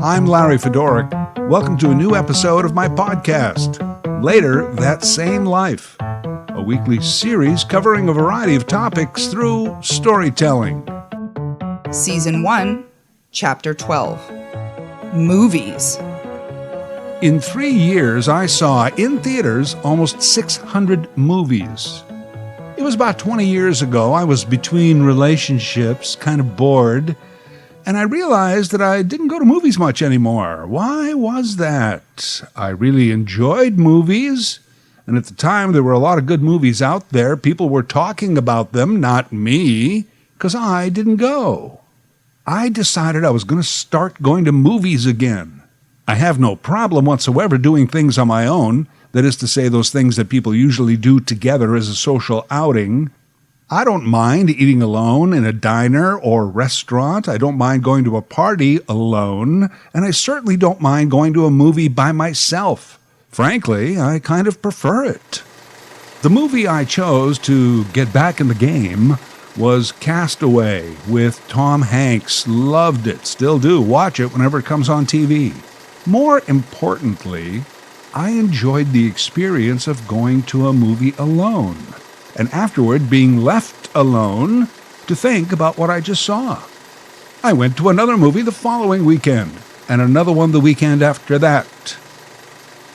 I'm Larry Fedoruk. Welcome to a new episode of my podcast, Later That Same Life, a weekly series covering a variety of topics through storytelling. Season 1, Chapter 12, Movies. In 3 years, I saw in theaters almost 600 movies. It was about 20 years ago. I was between relationships, kind of bored, and I realized that I didn't go to movies much anymore. Why was that? I really enjoyed movies, and at the time there were a lot of good movies out there. People were talking about them, not me, because I didn't go. I decided I was going to start going to movies again. I have no problem whatsoever doing things on my own, that is to say, those things that people usually do together as a social outing. I don't mind eating alone in a diner or restaurant. I don't mind going to a party alone, and I certainly don't mind going to a movie by myself. Frankly, I kind of prefer it. The movie I chose to get back in the game was Castaway with Tom Hanks. Loved it, still do. Watch it whenever it comes on TV. More importantly, I enjoyed the experience of going to a movie alone, and afterward being left alone to think about what I just saw. I went to another movie the following weekend, and another one the weekend after that.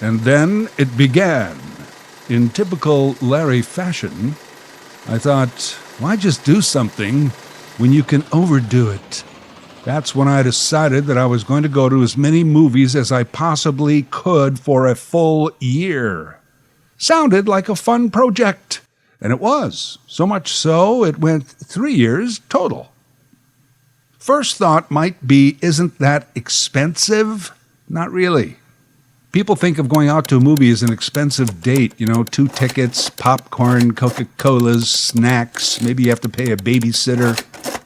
And then it began. In typical Larry fashion, I thought, why just do something when you can overdo it? That's when I decided that I was going to go to as many movies as I possibly could for a full year. Sounded like a fun project. And it was. So much so, it went 3 years total. First thought might be, isn't that expensive? Not really. People think of going out to a movie as an expensive date. 2 tickets, popcorn, Coca-Colas, snacks. Maybe you have to pay a babysitter.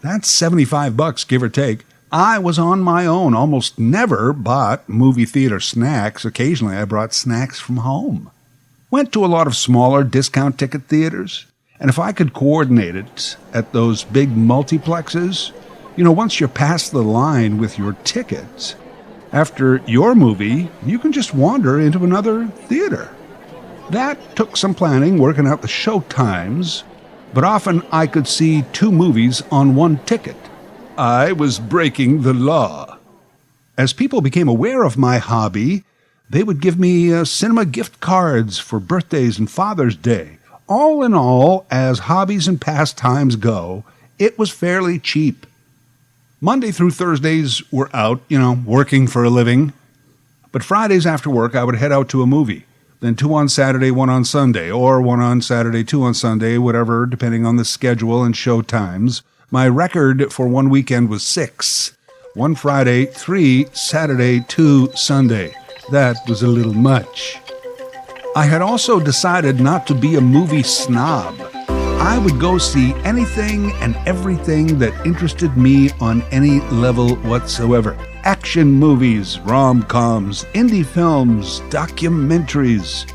That's $75, give or take. I was on my own. Almost never bought movie theater snacks. Occasionally I brought snacks from home. Went to a lot of smaller discount ticket theaters, and if I could coordinate it at those big multiplexes, once you're past the line with your ticket, after your movie, you can just wander into another theater. That took some planning, working out the show times, but often I could see 2 movies on 1 ticket. I was breaking the law. As people became aware of my hobby, they would give me cinema gift cards for birthdays and Father's Day. All in all, as hobbies and pastimes go, it was fairly cheap. Monday through Thursdays were out, working for a living. But Fridays after work, I would head out to a movie. Then 2 on Saturday, 1 on Sunday, or 1 on Saturday, 2 on Sunday, whatever, depending on the schedule and show times. My record for one weekend was 6. 1 Friday, 3 Saturday, 2 Sunday. That was a little much. I had also decided not to be a movie snob. I would go see anything and everything that interested me on any level whatsoever. Action movies, rom-coms, indie films, documentaries.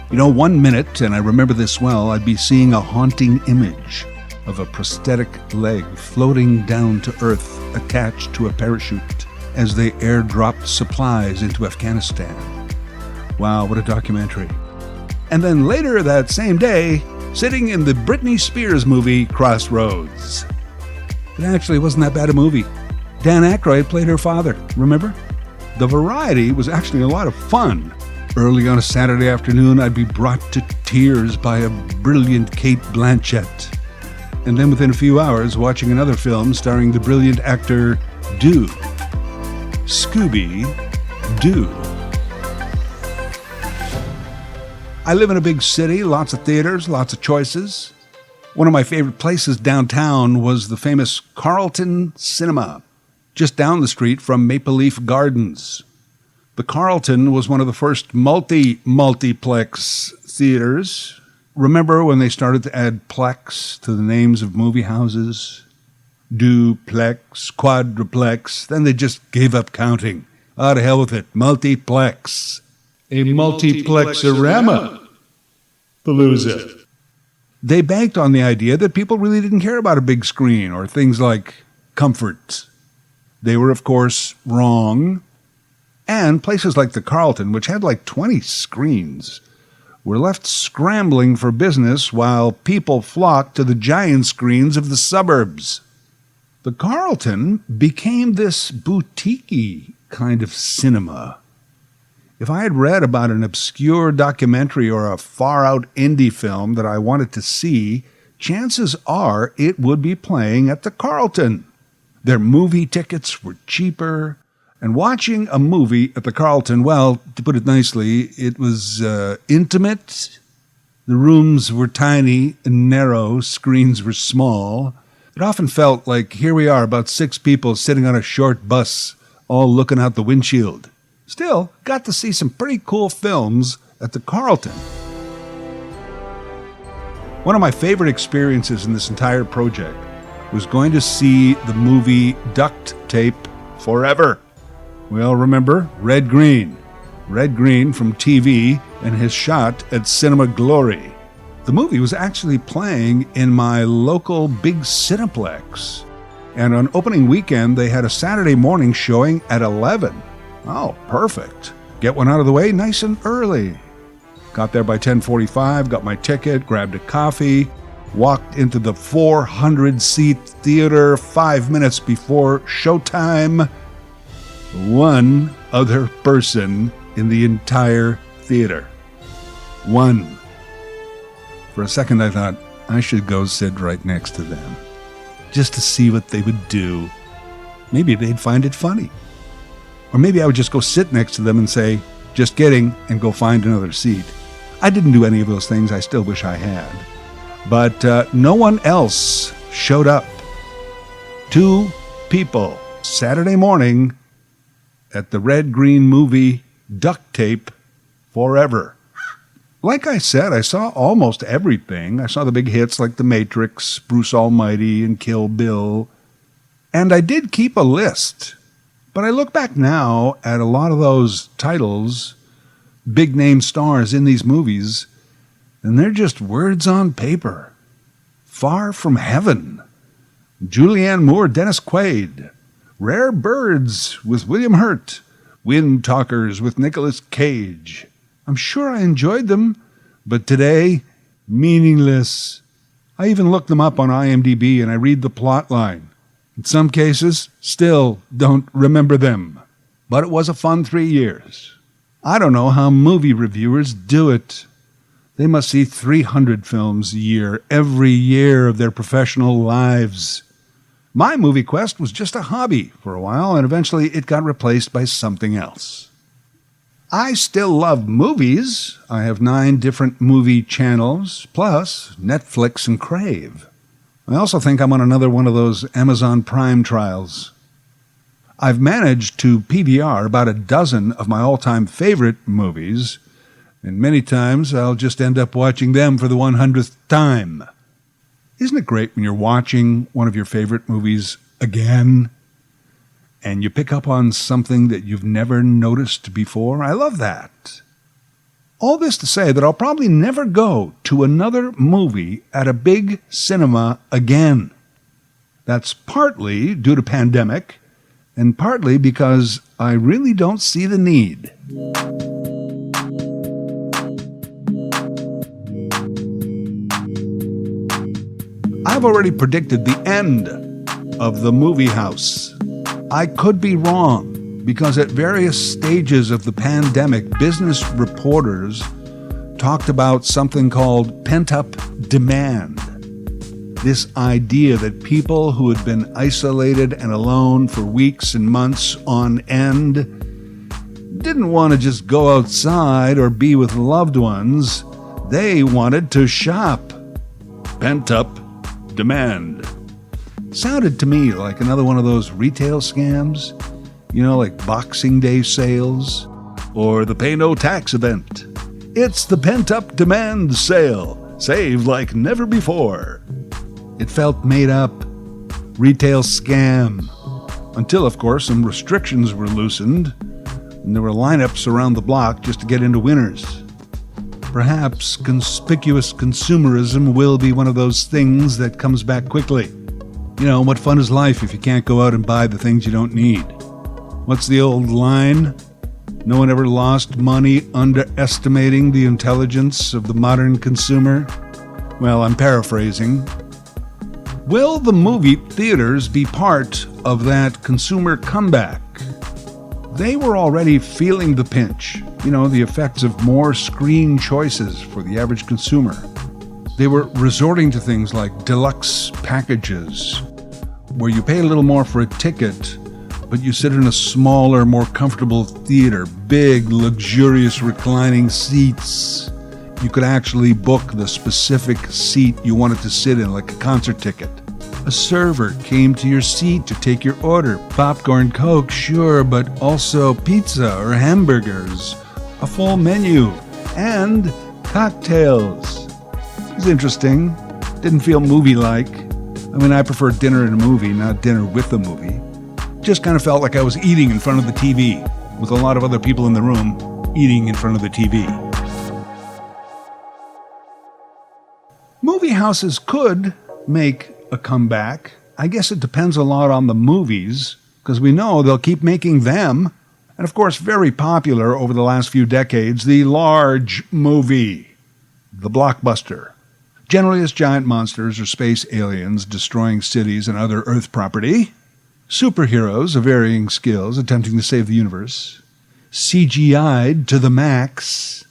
1 minute, and I remember this well, I'd be seeing a haunting image of a prosthetic leg floating down to earth attached to a parachute as they airdropped supplies into Afghanistan. Wow, what a documentary. And then later that same day, sitting in the Britney Spears movie Crossroads. It actually wasn't that bad a movie. Dan Aykroyd played her father, remember? The variety was actually a lot of fun. Early on a Saturday afternoon, I'd be brought to tears by a brilliant Cate Blanchett. And then within a few hours, watching another film starring the brilliant actor Doo. Scooby-Doo. I live in a big city, lots of theaters, lots of choices. One of my favorite places downtown was the famous Carlton Cinema, just down the street from Maple Leaf Gardens. The Carlton was one of the first multiplex theaters. Remember when they started to add plex to the names of movie houses? Duplex, quadruplex, then they just gave up counting. To hell with it, multiplex. A multiplexorama. Palooza. They banked on the idea that people really didn't care about a big screen or things like comfort. They were, of course, wrong. And places like the Carlton, which had like 20 screens, were left scrambling for business while people flocked to the giant screens of the suburbs. The Carlton became this boutique-y kind of cinema. If I had read about an obscure documentary or a far-out indie film that I wanted to see, chances are it would be playing at the Carlton. Their movie tickets were cheaper, and watching a movie at the Carlton, well, to put it nicely, it was intimate. The rooms were tiny and narrow, screens were small. It often felt like here we are, about 6 people sitting on a short bus, all looking out the windshield. Still, got to see some pretty cool films at the Carlton. One of my favorite experiences in this entire project was going to see the movie Duct Tape Forever. We all remember Red Green. Red Green from TV and his shot at Cinema Glory. The movie was actually playing in my local big Cineplex. And on opening weekend, they had a Saturday morning showing at 11. Oh, perfect. Get one out of the way nice and early. Got there by 10:45, got my ticket, grabbed a coffee, walked into the 400-seat theater 5 minutes before showtime. One other person in the entire theater. One. For a second I thought, I should go sit right next to them, just to see what they would do. Maybe they'd find it funny. Or maybe I would just go sit next to them and say, just kidding, and go find another seat. I didn't do any of those things. I still wish I had. But no one else showed up. 2 people, Saturday morning, at the Red Green movie Duct Tape Forever. Like I said, I saw almost everything. I saw the big hits like The Matrix, Bruce Almighty, and Kill Bill. And I did keep a list. But I look back now at a lot of those titles, big-name stars in these movies, and they're just words on paper. Far from Heaven, Julianne Moore, Dennis Quaid, Rare Birds with William Hurt, Wind Talkers with Nicolas Cage. I'm sure I enjoyed them, but today, meaningless. I even looked them up on IMDb and I read the plot line. In some cases, still don't remember them. But it was a fun 3 years. I don't know how movie reviewers do it. They must see 300 films a year, every year of their professional lives. My movie quest was just a hobby for a while, and eventually it got replaced by something else. I still love movies. I have 9 different movie channels, plus Netflix and Crave. I also think I'm on another one of those Amazon Prime trials. I've managed to PVR about a dozen of my all-time favorite movies, and many times I'll just end up watching them for the 100th time. Isn't it great when you're watching one of your favorite movies again, and you pick up on something that you've never noticed before? I love that. All this to say that I'll probably never go to another movie at a big cinema again. That's partly due to pandemic, and partly because I really don't see the need. I've already predicted the end of the movie house. I could be wrong, because at various stages of the pandemic, business reporters talked about something called pent-up demand. This idea that people who had been isolated and alone for weeks and months on end didn't want to just go outside or be with loved ones. They wanted to shop. Pent-up demand. Sounded to me like another one of those retail scams, like Boxing Day sales or the pay no tax event. It's the pent-up demand sale. Save like never before. It felt made up. Retail scam. Until, of course, some restrictions were loosened and there were lineups around the block just to get into Winners. Perhaps conspicuous consumerism will be one of those things that comes back quickly. What fun is life if you can't go out and buy the things you don't need? What's the old line? No one ever lost money underestimating the intelligence of the modern consumer? Well, I'm paraphrasing. Will the movie theaters be part of that consumer comeback? They were already feeling the pinch, the effects of more screen choices for the average consumer. They were resorting to things like deluxe packages, where you pay a little more for a ticket, but you sit in a smaller, more comfortable theater, big, luxurious reclining seats. You could actually book the specific seat you wanted to sit in, like a concert ticket. A server came to your seat to take your order. Popcorn, Coke, sure, but also pizza or hamburgers, a full menu, and cocktails. It was interesting. Didn't feel movie-like. I prefer dinner and a movie, not dinner with a movie. Just kind of felt like I was eating in front of the TV, with a lot of other people in the room eating in front of the TV. Movie houses could make a comeback. I guess it depends a lot on the movies, because we know they'll keep making them. And of course, very popular over the last few decades, the large movie, the blockbuster. Generally, it's giant monsters or space aliens destroying cities and other Earth property. Superheroes of varying skills attempting to save the universe. CGI'd to the max.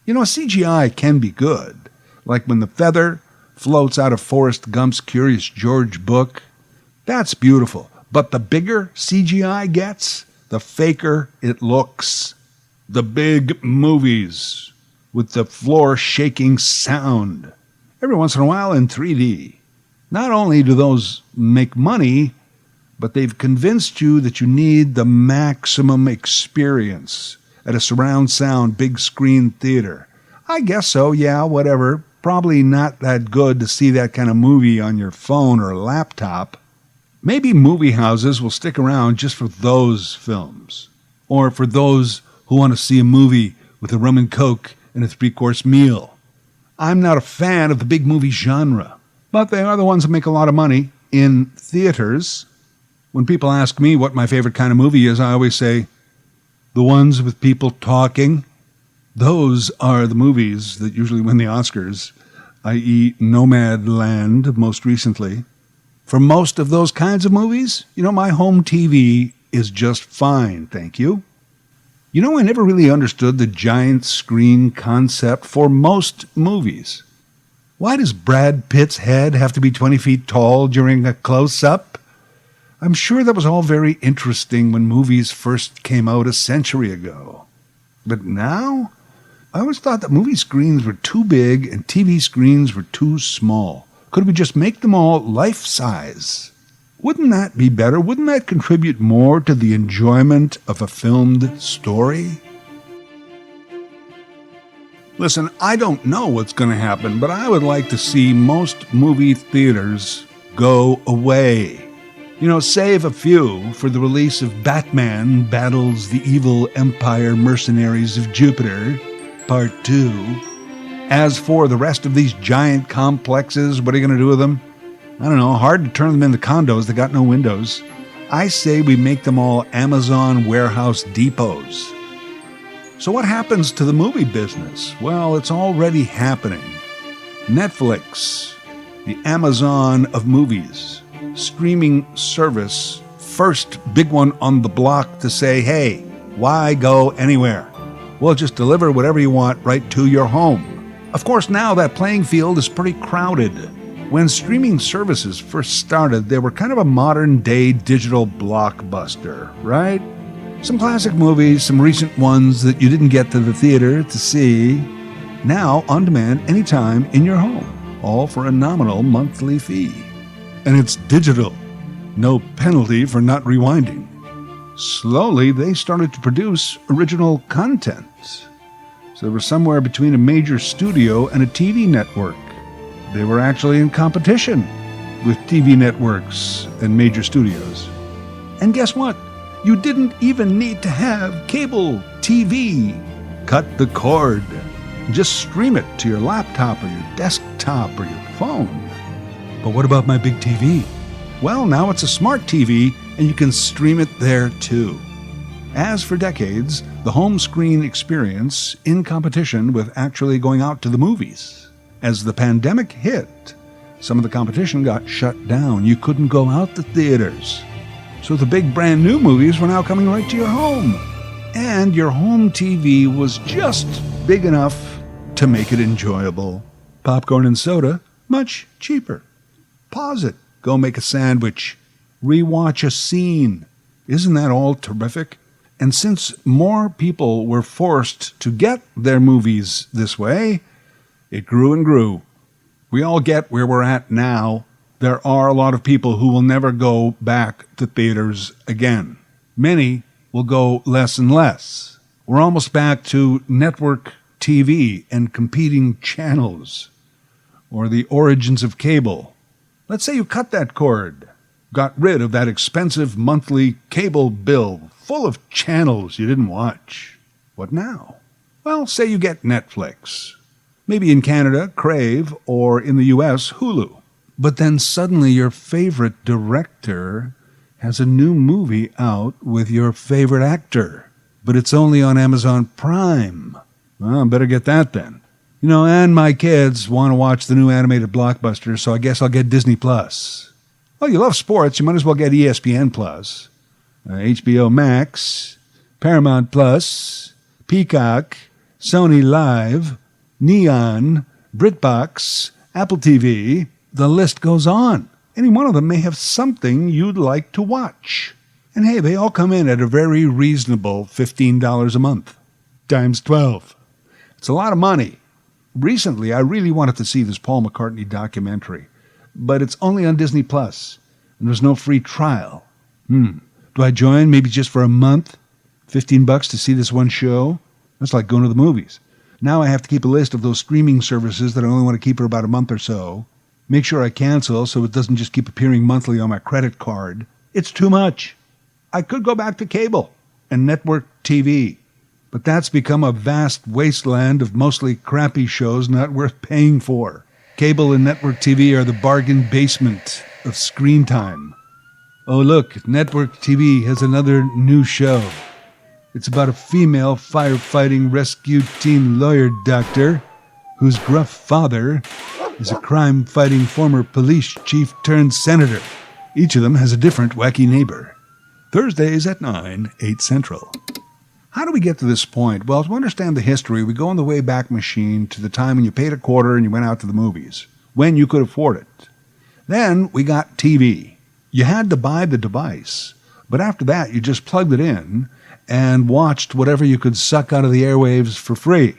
CGI can be good, like when the feather floats out of Forrest Gump's Curious George book. That's beautiful. But the bigger CGI gets, the faker it looks. The big movies with the floor-shaking sound. Every once in a while in 3D. Not only do those make money, but they've convinced you that you need the maximum experience at a surround sound big screen theater. I guess so, yeah, whatever. Probably not that good to see that kind of movie on your phone or laptop. Maybe movie houses will stick around just for those films. Or for those who want to see a movie with a rum and coke and a 3-course meal. I'm not a fan of the big movie genre, but they are the ones that make a lot of money in theaters. When people ask me what my favorite kind of movie is, I always say, the ones with people talking. Those are the movies that usually win the Oscars, i.e. Nomadland most recently. For most of those kinds of movies, my home TV is just fine, thank you. I never really understood the giant screen concept for most movies. Why does Brad Pitt's head have to be 20 feet tall during a close-up? I'm sure that was all very interesting when movies first came out a century ago. But now, I always thought that movie screens were too big and TV screens were too small. Could we just make them all life-size? Wouldn't that be better? Wouldn't that contribute more to the enjoyment of a filmed story? Listen, I don't know what's going to happen, but I would like to see most movie theaters go away. Save a few for the release of Batman Battles the Evil Empire Mercenaries of Jupiter, Part 2. As for the rest of these giant complexes, what are you going to do with them? I don't know, hard to turn them into condos that got no windows. I say we make them all Amazon warehouse depots. So what happens to the movie business? Well, it's already happening. Netflix, the Amazon of movies, streaming service, first big one on the block to say, hey, why go anywhere? We'll just deliver whatever you want right to your home. Of course, now that playing field is pretty crowded. When streaming services first started, they were kind of a modern-day digital blockbuster, right? Some classic movies, some recent ones that you didn't get to the theater to see. Now, on demand, anytime, in your home, all for a nominal monthly fee. And it's digital. No penalty for not rewinding. Slowly, they started to produce original content. So they were somewhere between a major studio and a TV network. They were actually in competition with TV networks and major studios. And guess what? You didn't even need to have cable TV. Cut the cord. Just stream it to your laptop or your desktop or your phone. But what about my big TV? Well, now it's a smart TV and you can stream it there too. as for decades, the home screen experience in competition with actually going out to the movies. As the pandemic hit, some of the competition got shut down. You couldn't go out to theaters. So the big brand new movies were now coming right to your home. And your home TV was just big enough to make it enjoyable. Popcorn and soda, much cheaper. Pause it, go make a sandwich, rewatch a scene. Isn't that all terrific? And since more people were forced to get their movies this way, it grew and grew. We all get where we're at now. There are a lot of people who will never go back to theaters again. Many will go less and less. We're almost back to network TV and competing channels, or the origins of cable. Let's say you cut that cord, got rid of that expensive monthly cable bill full of channels you didn't watch. What now? Well, say you get Netflix. Maybe in Canada, Crave, or in the US, Hulu. But then suddenly your favorite director has a new movie out with your favorite actor. But it's only on Amazon Prime. Well, I better get that then. And my kids want to watch the new animated blockbuster, so I guess I'll get Disney+. Well, you love sports, you might as well get ESPN+, HBO Max, Paramount+, Peacock, Sony Live, Neon, BritBox, Apple TV. The list goes on. Any one of them may have something you'd like to watch. And hey, they all come in at a very reasonable $15 a month, times 12. It's a lot of money. Recently, I really wanted to see this Paul McCartney documentary, but it's only on Disney+, and there's no free trial. Do I join maybe just for a month? $15 to see this one show? That's like going to the movies. Now I have to keep a list of those streaming services that I only want to keep for about a month or so. Make sure I cancel so it doesn't just keep appearing monthly on my credit card. It's too much. I could go back to cable and network TV, but that's become a vast wasteland of mostly crappy shows not worth paying for. Cable and network TV are the bargain basement of screen time. Oh, look, network TV has another new show. It's about a female firefighting rescue team lawyer doctor whose gruff father is a crime-fighting former police chief turned senator. Each of them has a different wacky neighbor. Thursdays at 9, 8 Central. How do we get to this point? Well, to understand the history, we go on the Wayback Machine to the time when you paid a quarter and you went out to the movies, when you could afford it. Then we got TV. You had to buy the device, but after that you just plugged it in and watched whatever you could suck out of the airwaves for free.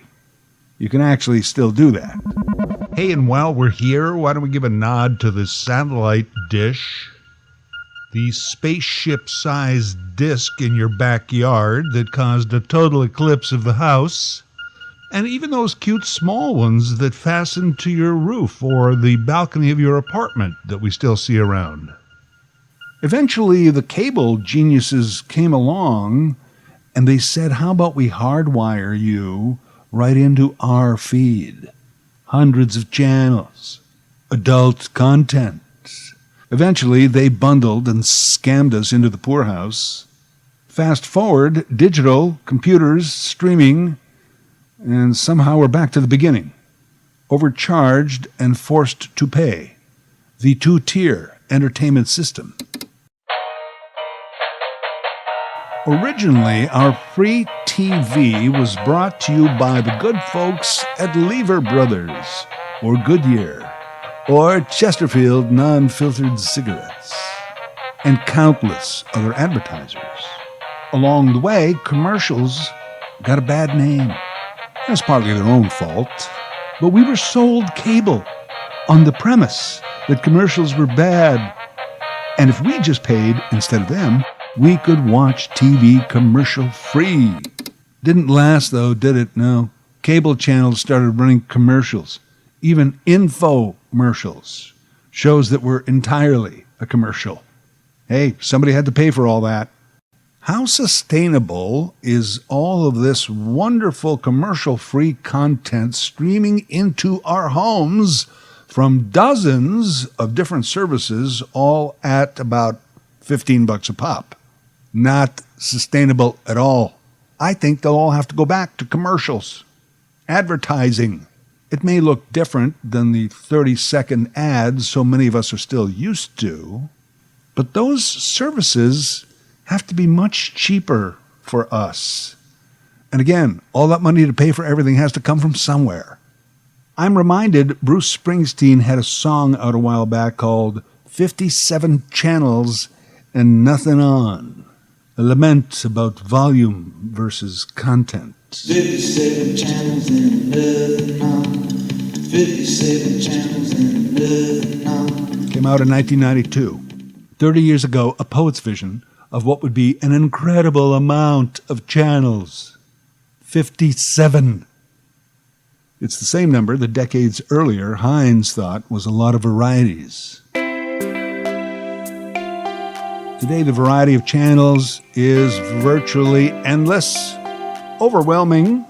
You can actually still do that. Hey, and while we're here, why don't we give a nod to the satellite dish? The spaceship-sized disc in your backyard that caused a total eclipse of the house. And even those cute small ones that fasten to your roof or the balcony of your apartment that we still see around. Eventually, the cable geniuses came along and they said, how about we hardwire you right into our feed? Hundreds of channels, adult content. Eventually, they bundled and scammed us into the poorhouse. Fast forward, digital, computers, streaming, and somehow we're back to the beginning. Overcharged and forced to pay. The two-tier entertainment system. Originally, our free TV was brought to you by the good folks at Lever Brothers, or Goodyear, or Chesterfield non-filtered cigarettes, and countless other advertisers. Along the way, commercials got a bad name. That's partly their own fault, but we were sold cable on the premise that commercials were bad, and if we just paid instead of them, we could watch TV commercial-free. Didn't last, though, did it? No. Cable channels started running commercials, even infomercials, shows that were entirely a commercial. Hey, somebody had to pay for all that. How sustainable is all of this wonderful commercial-free content streaming into our homes from dozens of different services, all at about $15 a pop? Not sustainable at all. I think they'll all have to go back to commercials. Advertising. It may look different than the 30-second ads so many of us are still used to, but those services have to be much cheaper for us. And again, all that money to pay for everything has to come from somewhere. I'm reminded Bruce Springsteen had a song out a while back called 57 Channels and Nothing On. A lament about volume versus content. 57 channels and nothing on. 57 channels and nothing on. Came out in 1992. 30 years ago, a poet's vision of what would be an incredible amount of channels. 57. It's the same number that decades earlier Heinz thought was a lot of varieties. Today, the variety of channels is virtually endless, overwhelming,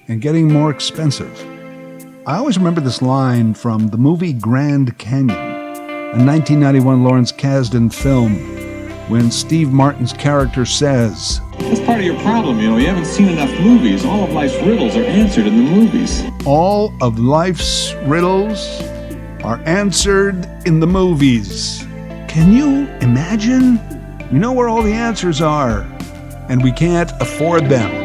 and getting more expensive. I always remember this line from the movie Grand Canyon, a 1991 Lawrence Kasdan film, when Steve Martin's character says, That's part of your problem, you haven't seen enough movies. All of life's riddles are answered in the movies. all of life's riddles are answered in the movies. Can you imagine? We know where all the answers are, and we can't afford them.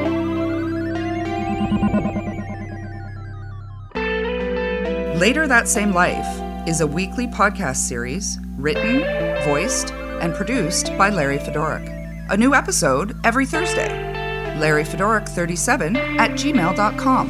Later That Same Life is a weekly podcast series written, voiced, and produced by Larry Fedoruk. A new episode every Thursday. LarryFedoruk37@gmail.com.